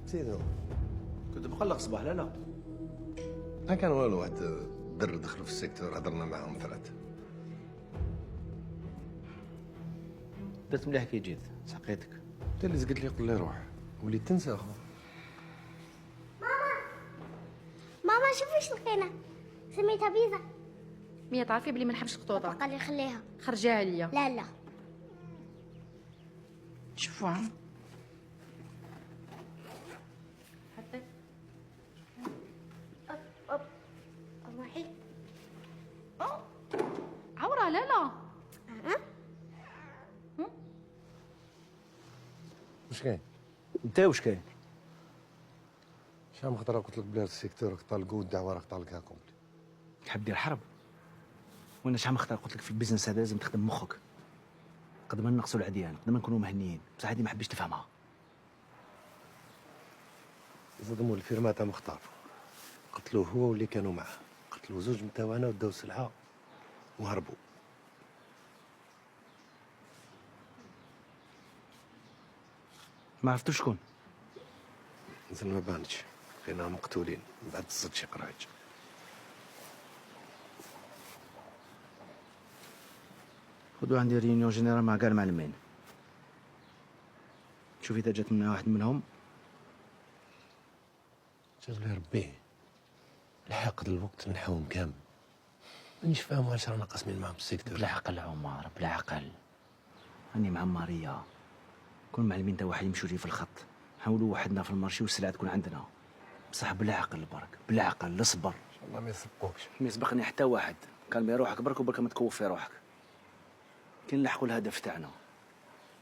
سيدو كنت مقلق صباح لا ما كان والو. واحد الدر دخلوا في السيكتور هضرنا معاهم ثلاثة. درت مليح كي جيت سقيتك. انت اللي قلت لي قول لي روح وليت تنسى اخو. ماما شوفي ايش لقينا، سميتها بيزا. ميا تعرفي بلي ما نحبش الخطوطه. قال لي خليها. خرجيها عليا. لا لا شوفوا حطي أب روحي. عوره لا لا. واش كاين؟ انت واش كاين؟ شحال من خطره قلت لك بلي السيكتور راك طالقو والدعوه راك طالقها كومبلي. تحب دير حرب؟ وانا شحال من خطره قلت لك في البيزنس هذا لازم تخدم مخك. قد ما نقصوا العديان قد ما نكونوا مهنيين، بصح هذه ما حبيتش تفهمها. صدموا الفيرما تاع مختار، قتلوه هو واللي كانوا معاه، قتلوا زوج متاوعنا وداو السلعه وهربوا. ما عرفتوش شكون؟ مازال ما بانتش، لقيناهم مقتولين من بعد تصد شي قرايج. خذوا عندي ريونيون جينيرال مع كاع المعلمين. شوف اذا جات منا واحد منهم. جاب لي ربي الحقد الوقت نحوهم كامل. مانيش فاهم واش رانا قاسمين معاهم السيكتور. بلا عقل عمر بلا عقل. راني مع ماريا. كون معلمين تا واحد يمشوا لي في الخط، نحاولوا وحدنا في المارشي والسلعه تكون عندنا. بصح بلا عقل برك، بلا عقل، اصبر. ان شاء الله ما يسبقوكش. ما يسبقني حتى واحد. كالمي روحك برك وبرك ما تكوف في روحك. كي نلحقوا الهدف تاعنا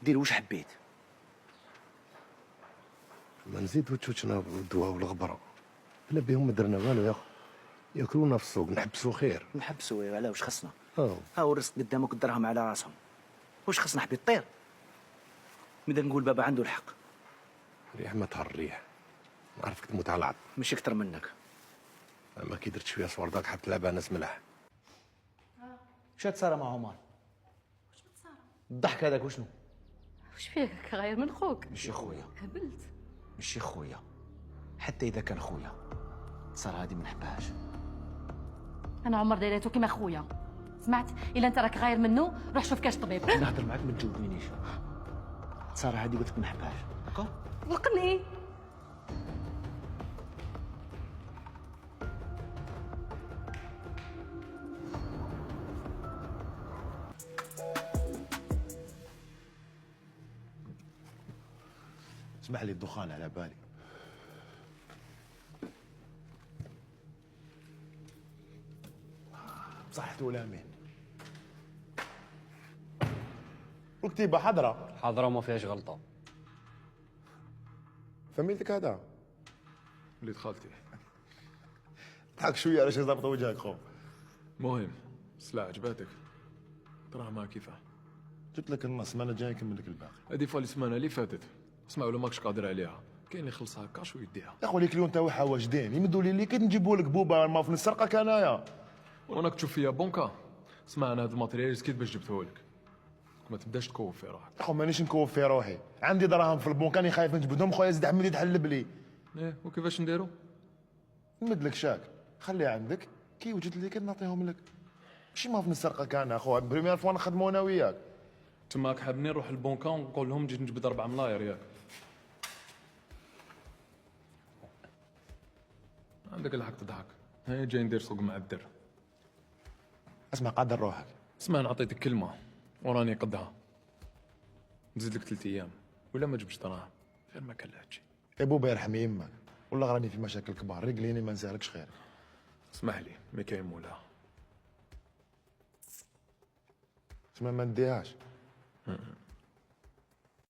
دير واش حبيت. ما نزيدو تشوتشنا والدواء والغبره، بلا بهم ما درنا والو يا اخو. ياكلونا في السوق نحبسو خير. نحبسوا على واش خصنا. اه هاو الرزق قدامك والدرهم على راسهم. واش خصنا حبيت طير. ماذا نقول بابا عنده الحق. ريح ما تهر الريح، نعرفك تموت على العظم. مش اكثر منك. اما كي درت شويه صور داك حط لعبه ناس ملاح. شات صار مع عمر؟ واش بتصارى؟ الضحك هذاك وشنو؟ واش فيك غير من خوك؟ ماشي خويا. هبلت. ماشي خويا. حتى اذا كان خويا صار هادي ما نحبهاش. انا عمر دايرته كيما خويا. سمعت؟ الا انت راك غاير منه روح شوف كاش طبيب. نهضر معاك ما تجاوبنيش. صار هادي قلت لك ما نحبهاش. هكا؟ وقني. اسمح لي الدخان على بالي. بصحة ولامين. والكتيبة حضرة. حاضرة وما فيهاش غلطة. فميلتك هذا؟ وليد خالتي. ضحك شوية على شي ظابطة وجهك خو. مهم السلعة عجباتك؟ دراهمها كيفاه؟ جبت لك النص، ما انا جاي نكمل لك الباقي. هادي فالي السمانة اللي فاتت. اسمع ولا ماكش قادر عليها. كاين اللي يخلصها كاش ويديها. يا خو ليك اليوم تاعها واجدين، يمدوا لي اللي كي نجيبوا لك بوبا ما في نسرقك انايا. وراك تشوف فيا بونكا. اسمع انا هاد الماتريال سكيت باش جبته لك. ما تبداش تكوف في روحك. يا خو مانيش نكوف في روحي، عندي دراهم في البنك راني خايف نجبدهم، خويا زيد حمد يتحلب لي. ايه وكيفاش نديرو؟ نمد لك شاك، خليه عندك، كي وجد لي كي نعطيهم لك. ماشي ما في نسرقك انا خو، بريمير فوا نخدمو انا وياك. تماك حابني نروح للبنكا ونقول لهم جيت نجبد 4 ملاير ياك. عندك الحق تضحك. هاي جاي ندير سوق مع الدر. اسمع قدر روحك. اسمع انا عطيتك كلمة وراني قدها. نزيد لك 3 ايام ولا ما جبتش دراهم غير ما كان لا تجي. يا بوبا يرحم يمك، والله راني في مشاكل كبار، رجليني ما نسالكش خير. اسمح لي ما كاين مولاها. اسمع ما نديهاش.